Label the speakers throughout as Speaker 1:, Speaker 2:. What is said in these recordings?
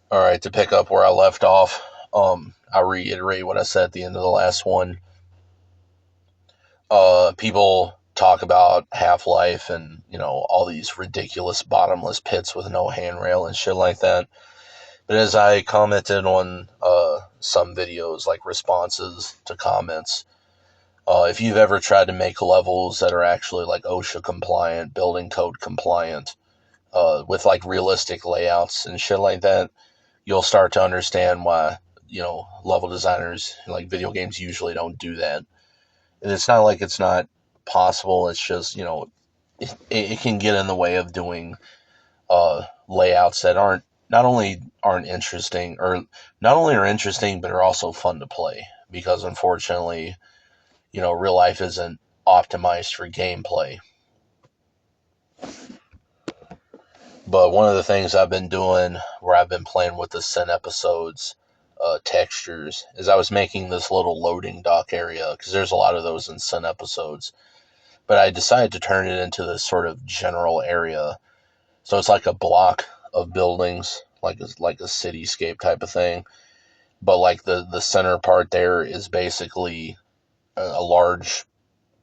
Speaker 1: All right, to pick up where I left off, I'll reiterate what I said at the end of the last one. People talk about Half-Life and, all these ridiculous bottomless pits with no handrail and shit like that. But as I commented on some videos, like responses to comments, if you've ever tried to make levels that are actually like OSHA compliant, building code compliant, with like realistic layouts and shit like that, you'll start to understand why, level designers, like video games, usually don't do that. And it's not like it's not possible. It's just, it can get in the way of doing layouts that aren't interesting, or not only are interesting, but are also fun to play. Because unfortunately, real life isn't optimized for gameplay. But one of the things I've been doing where I've been playing with the Sin episodes textures is I was making this little loading dock area because there's a lot of those in Sin episodes. But I decided to turn it into this sort of general area. So it's like a block of buildings, like a cityscape type of thing. But like the center part there is basically a large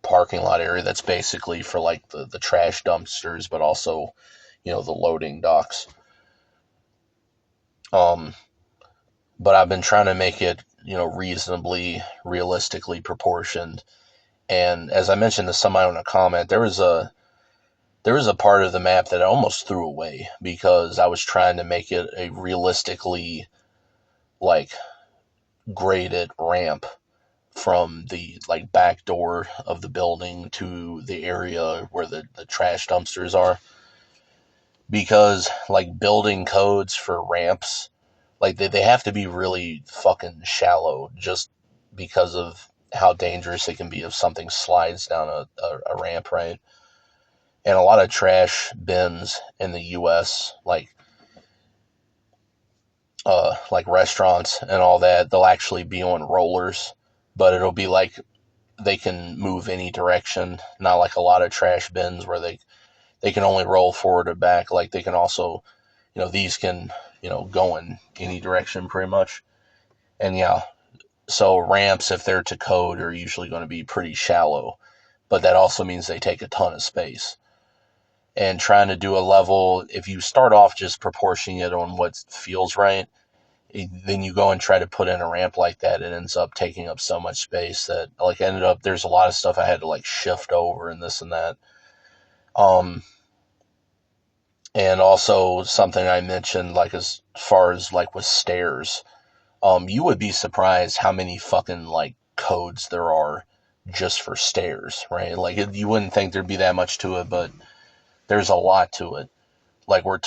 Speaker 1: parking lot area that's basically for like the trash dumpsters, but also, the loading docks. Um, but I've been trying to make it, reasonably, realistically proportioned. And as I mentioned to somebody on a comment, there was a part of the map that I almost threw away because I was trying to make it a realistically like graded ramp from the like back door of the building to the area where the trash dumpsters are, because like building codes for ramps, like they have to be really fucking shallow just because of how dangerous it can be if something slides down a ramp, right? And a lot of trash bins in the US, like restaurants and all that, they'll actually be on rollers, but it'll be like they can move any direction, not like a lot of trash bins where they can only roll forward or back. Like they can also, these can, go in any direction pretty much. And yeah, so ramps, if they're to code, are usually going to be pretty shallow, but that also means they take a ton of space. And trying to do a level, if you start off just proportioning it on what feels right, then you go and try to put in a ramp like that, it ends up taking up so much space that like ended up there's a lot of stuff I had to like shift over and this and that. Um, and also something I mentioned, like as far as like with stairs, you would be surprised how many fucking like codes there are just for stairs, right? Like you wouldn't think there'd be that much to it, but there's a lot to it. Like we're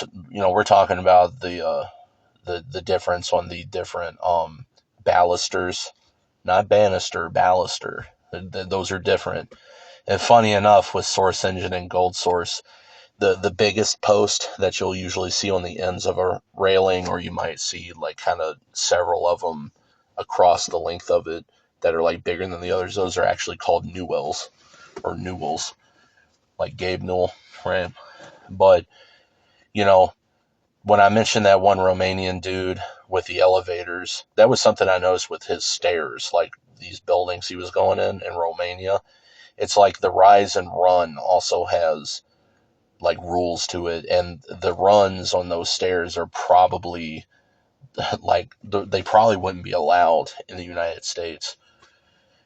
Speaker 1: talking about the difference on the different balusters, not banister, baluster. Those are different. And funny enough, with Source Engine and Gold Source, the biggest post that you'll usually see on the ends of a railing, or you might see like kind of several of them across the length of it that are like bigger than the others, those are actually called newells or newells, like Gabe Newell, right? But you know, when I mentioned that one Romanian dude with the elevators, that was something I noticed with his stairs, like these buildings he was going in Romania. It's like the rise and run also has like rules to it, and the runs on those stairs are probably like they probably wouldn't be allowed in the United States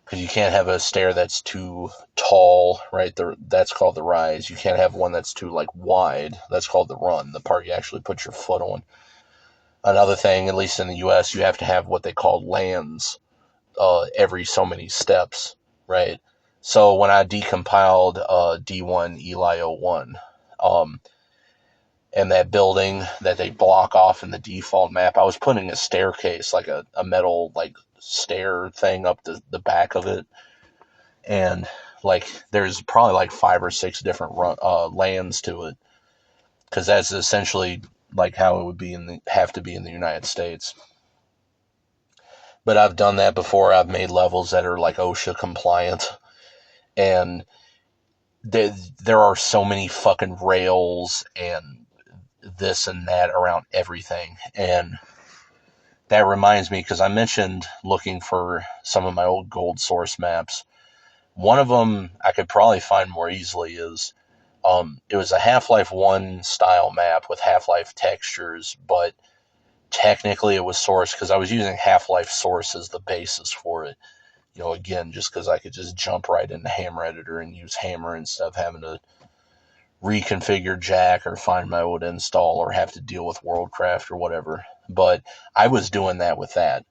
Speaker 1: because you can't have a stair that's too tall, right? That's called the rise. You can't have one that's too like wide. That's called the run, the part you actually put your foot on. Another thing, at least in the U.S., you have to have what they call lands every so many steps, right? So when I decompiled D1 hl1, um, and that building that they block off in the default map, I was putting a staircase, like a metal like stair thing up the back of it, and like there's probably like 5 or 6 different lands to it, because that's essentially like how it would be have to be in the United States. But I've done that before. I've made levels that are like OSHA compliant, and there are so many fucking rails and this and that around everything. And that reminds me, because I mentioned looking for some of my old gold source maps. One of them I could probably find more easily is it was a Half-Life 1 style map with Half-Life textures, but technically it was sourced because I was using Half-Life source as the basis for it. Again, just because I could just jump right into Hammer Editor and use Hammer instead of having to reconfigure Jack or find my old install or have to deal with WorldCraft or whatever. But I was doing that with that.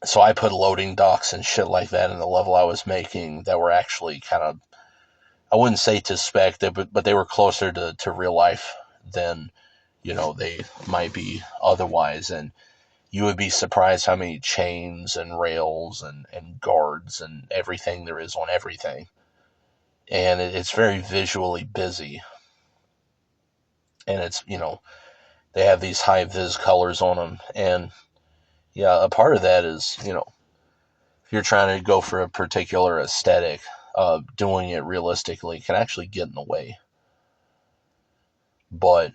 Speaker 1: So I put loading docks and shit like that in the level I was making that were actually kind of, I wouldn't say to spec, but they were closer to real life than, they might be otherwise. And you would be surprised how many chains and rails and guards and everything there is on everything. And it's very visually busy. And it's, they have these high vis colors on them. And yeah, a part of that is, if you're trying to go for a particular aesthetic, doing it realistically can actually get in the way. But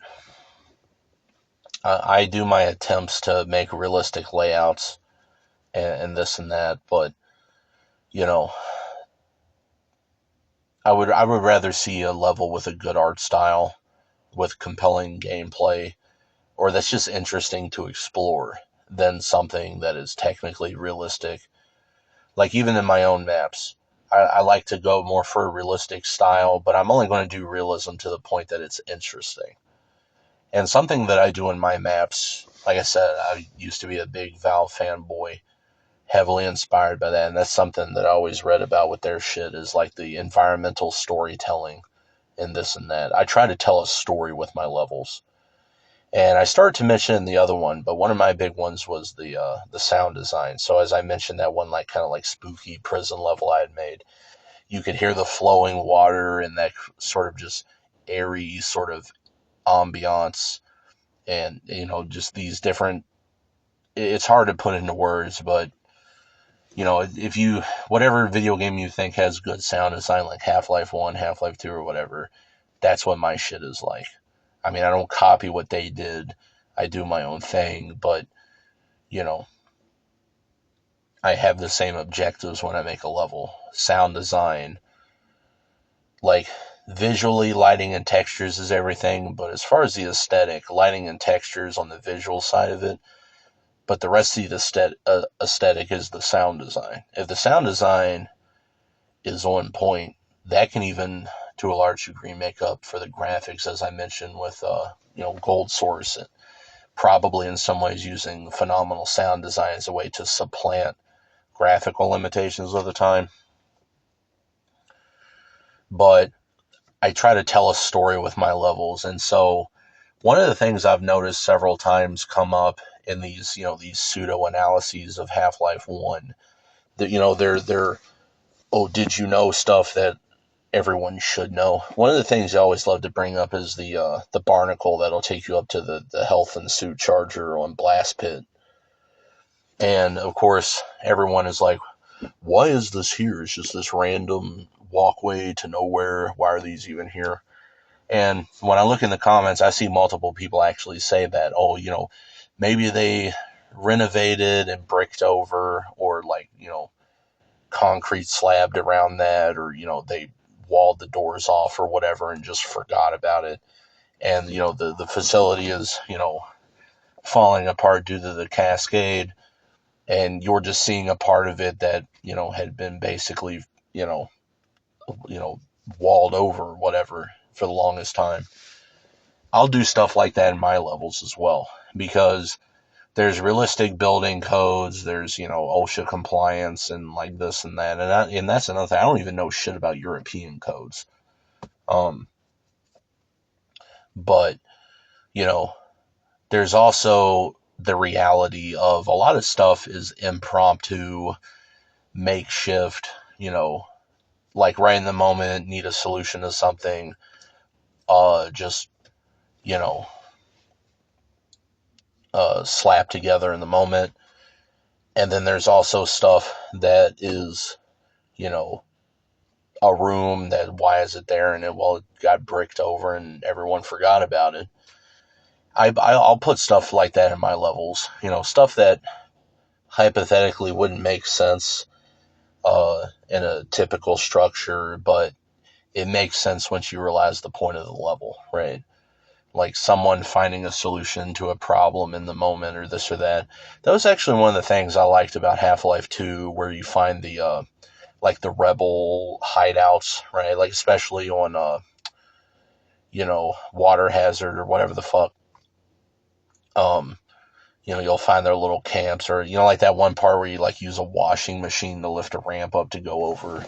Speaker 1: I do my attempts to make realistic layouts and this and that. But, you know, I would rather see a level with a good art style, with compelling gameplay, or that's just interesting to explore, than something that is technically realistic. Like even in my own maps, I like to go more for a realistic style, but I'm only going to do realism to the point that it's interesting. And something that I do in my maps, like I said, I used to be a big Valve fanboy, heavily inspired by that, and that's something that I always read about with their shit is like the environmental storytelling and this and that. I try to tell a story with my levels. And I started to mention the other one, but one of my big ones was the sound design. So as I mentioned, that one like kind of like spooky prison level I had made, you could hear the flowing water and that sort of just airy sort of ambiance, and just these different. It's hard to put into words, but if you whatever video game you think has good sound design, like Half-Life 1, Half-Life 2, or whatever, that's what my shit is like. I mean, I don't copy what they did. I do my own thing, but you know, I have the same objectives when I make a level. Sound design, like visually, lighting and textures is everything, but as far as the aesthetic, lighting and textures on the visual side of it, but the rest of the aesthetic is the sound design. If the sound design is on point, that can even, to a large degree, make up for the graphics, as I mentioned with, Gold Source, and probably in some ways using phenomenal sound design as a way to supplant graphical limitations of the time. But I try to tell a story with my levels, and so one of the things I've noticed several times come up in these pseudo analyses of Half-Life 1, that they're oh, did you know stuff that everyone should know. One of the things I always love to bring up is the barnacle that'll take you up to the health and suit charger on Blast Pit. And of course, everyone is like, why is this here? It's just this random walkway to nowhere. Why are these even here? And when I look in the comments, I see multiple people actually say that, oh, maybe they renovated and bricked over, or like, concrete slabbed around that, or, they walled the doors off or whatever and just forgot about it. And, the facility is, falling apart due to the cascade, and you're just seeing a part of it that, had been basically, you know, walled over, whatever, for the longest time. I'll do stuff like that in my levels as well, because there's realistic building codes, there's, OSHA compliance and like this and that. And that's another thing. I don't even know shit about European codes. Um, but, you know, there's also the reality of a lot of stuff is impromptu, makeshift, like right in the moment, need a solution to something, just, you know, slap together in the moment. And then there's also stuff that is, you know, a room that, why is it there? And it got bricked over and everyone forgot about it. I'll put stuff like that in my levels. Stuff that hypothetically wouldn't make sense in a typical structure, but it makes sense once you realize the point of the level, right? Like someone finding a solution to a problem in the moment or this or that. That was actually one of the things I liked about Half-Life 2, where you find the like the rebel hideouts, right? Like especially on Water Hazard or whatever the fuck. Um, you'll find their little camps, or like that one part where you like use a washing machine to lift a ramp up to go over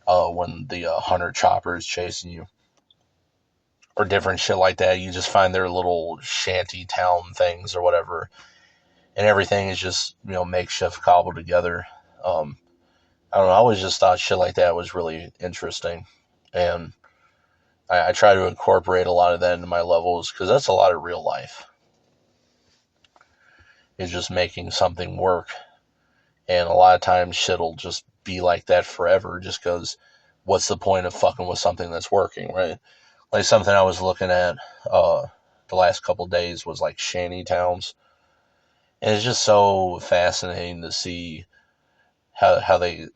Speaker 1: when the hunter chopper is chasing you, or different shit like that. You just find their little shanty town things or whatever, and everything is just makeshift cobbled together. I don't know. I always just thought shit like that was really interesting, and I try to incorporate a lot of that into my levels because that's a lot of real life. Is just making something work, and a lot of times shit'll just be like that forever. Just because, what's the point of fucking with something that's working, right? Like something I was looking at the last couple days was like shanty towns, and it's just so fascinating to see how they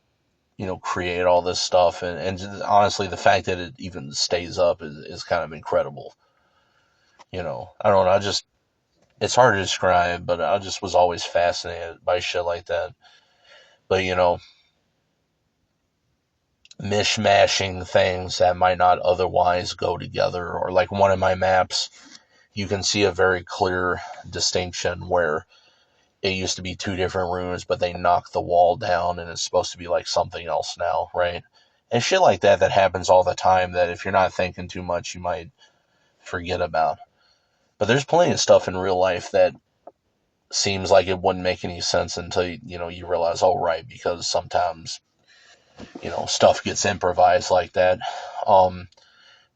Speaker 1: create all this stuff, and just, honestly, the fact that it even stays up is kind of incredible. I don't know. It's hard to describe, but I just was always fascinated by shit like that. But mishmashing things that might not otherwise go together, or like one of my maps, you can see a very clear distinction where it used to be two different rooms, but they knocked the wall down and it's supposed to be like something else now, right? And shit like that happens all the time, that if you're not thinking too much, you might forget about. But there's plenty of stuff in real life that seems like it wouldn't make any sense until you realize, oh right, because sometimes stuff gets improvised like that. Um,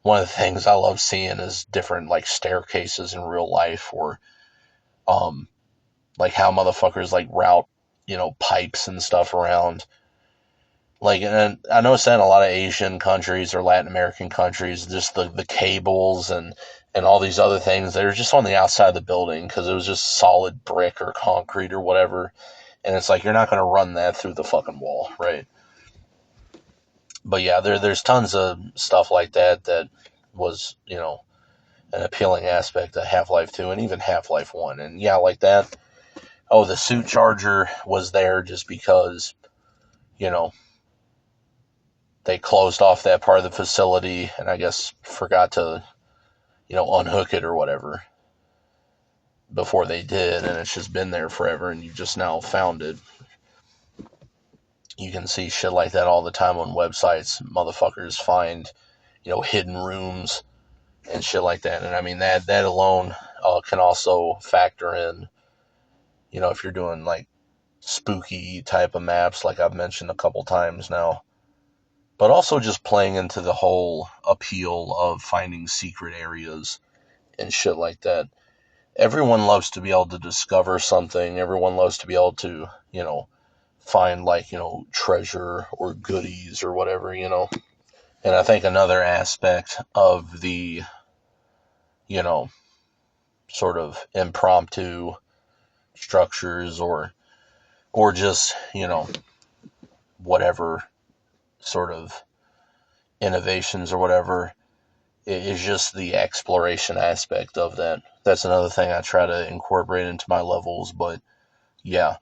Speaker 1: One of the things I love seeing is different like staircases in real life, or um, like how motherfuckers like route pipes and stuff around. Like, and I noticed that in a lot of Asian countries or Latin American countries, just the cables and all these other things, they're just on the outside of the building because it was just solid brick or concrete or whatever. And it's like, you're not going to run that through the fucking wall, right? But yeah, there's tons of stuff like that was, an appealing aspect of Half-Life 2 and even Half-Life 1. And yeah, like that. Oh, the suit charger was there just because, you know, they closed off that part of the facility and I guess forgot to, unhook it or whatever before they did. And it's just been there forever and you just now found it. You can see shit like that all the time on websites. Motherfuckers find, hidden rooms and shit like that. And I mean, that alone can also factor in, if you're doing like spooky type of maps, like I've mentioned a couple times now, but also just playing into the whole appeal of finding secret areas and shit like that. Everyone loves to be able to discover something. Everyone loves to be able to, find like, treasure or goodies or whatever. And I think another aspect of the, you know, sort of impromptu structures, or just, whatever sort of innovations or whatever, is just the exploration aspect of that. That's another thing I try to incorporate into my levels. But yeah,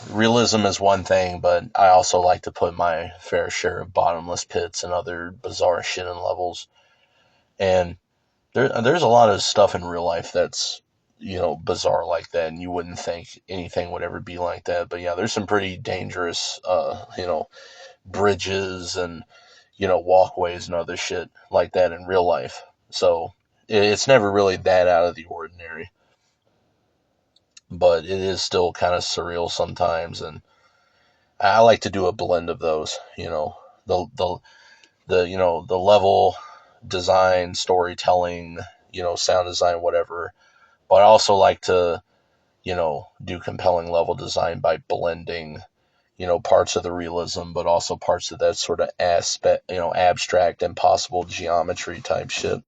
Speaker 1: realism is one thing, but I also like to put my fair share of bottomless pits and other bizarre shit in levels. And there's a lot of stuff in real life that's, bizarre like that, and you wouldn't think anything would ever be like that. But yeah, there's some pretty dangerous, bridges and, walkways and other shit like that in real life. So it's never really that out of the ordinary, but it is still kind of surreal sometimes. And I like to do a blend of those, the level design, storytelling, sound design, whatever. But I also like to, do compelling level design by blending, parts of the realism, but also parts of that sort of aspect, abstract, impossible geometry type shit.